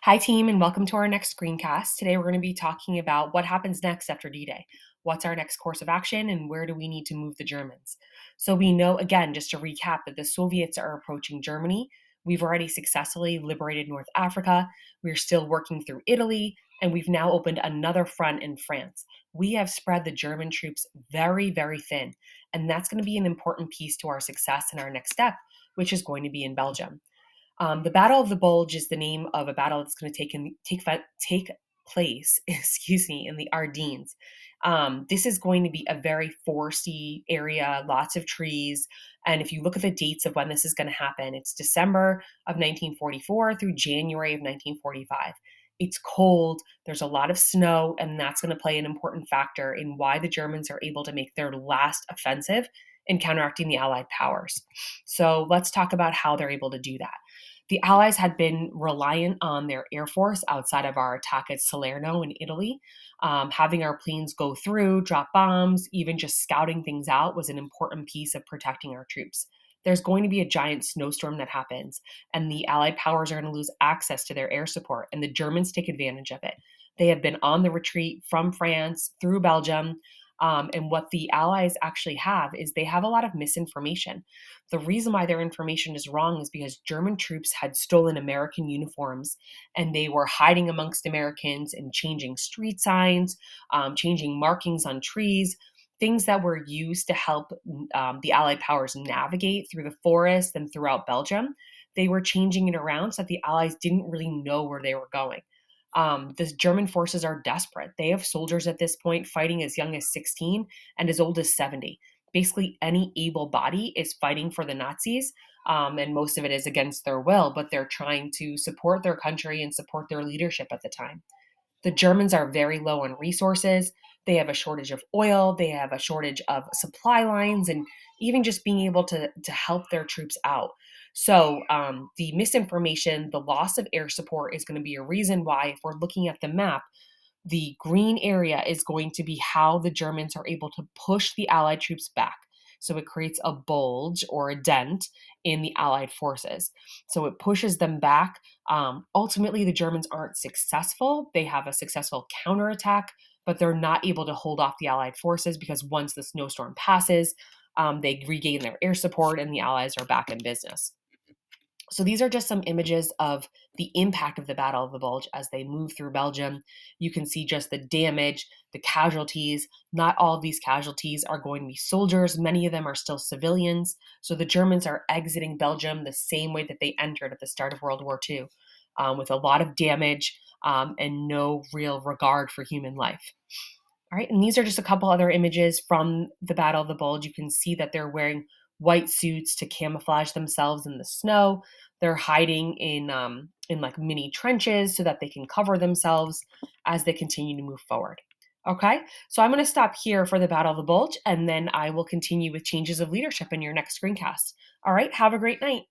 Hi, team, and welcome to our next screencast. Today, we're going to be talking about what happens next after D Day. What's our next course of action, and where do we need to move the Germans? So, we know, again, just to recap, that the Soviets are approaching Germany. We've already successfully liberated North Africa. We're still working through Italy, and we've now opened another front in France. We have spread the German troops very, very thin, and that's going to be an important piece to our success in our next step, which is going to be in Belgium. The Battle of the Bulge is the name of a battle that's going to take place, excuse me, in the Ardennes. This is going to be a very foresty area, lots of trees. And if you look at the dates of when this is going to happen, it's December of 1944 through January of 1945. It's cold, there's a lot of snow, and that's going to play an important factor in why the Germans are able to make their last offensive in counteracting the Allied powers. So let's talk about how they're able to do that. The Allies had been reliant on their air force outside of our attack at Salerno in Italy. Having our planes go through, drop bombs, even just scouting things out was an important piece of protecting our troops. There's going to be a giant snowstorm that happens, and the Allied powers are going to lose access to their air support, and the Germans take advantage of it. They have been on the retreat from France through Belgium. And what the Allies actually have is they have a lot of misinformation. The reason why their information is wrong is because German troops had stolen American uniforms and they were hiding amongst Americans and changing street signs, changing markings on trees, things that were used to help the Allied powers navigate through the forest and throughout Belgium. They were changing it around so that the Allies didn't really know where they were going. The German forces are desperate. They have soldiers at this point fighting as young as 16 and as old as 70. Basically, any able body is fighting for the Nazis, and most of it is against their will, but they're trying to support their country and support their leadership at the time. The Germans are very low on resources. They have a shortage of oil, they have a shortage of supply lines, and even just being able to help their troops out. So, the misinformation, the loss of air support is going to be a reason why, if we're looking at the map, the green area is going to be how the Germans are able to push the Allied troops back. So it creates a bulge or a dent in the Allied forces. So it pushes them back. Ultimately, the Germans aren't successful. They have a successful counterattack, but they're not able to hold off the Allied forces because once the snowstorm passes, they regain their air support and the Allies are back in business. So these are just some images of the impact of the Battle of the Bulge as they move through Belgium. You can see just the damage, the casualties. Not all of these casualties are going to be soldiers. Many of them are still civilians. So the Germans are exiting Belgium the same way that they entered at the start of World War II, with a lot of damage and no real regard for human life. All right, and these are just a couple other images from the Battle of the Bulge. You can see that they're wearing white suits to camouflage themselves in the snow. They're hiding in like mini trenches so that they can cover themselves as they continue to move forward. Okay, so I'm going to stop here for the Battle of the Bulge, and then I will continue with changes of leadership in your next screencast. All right, have a great night.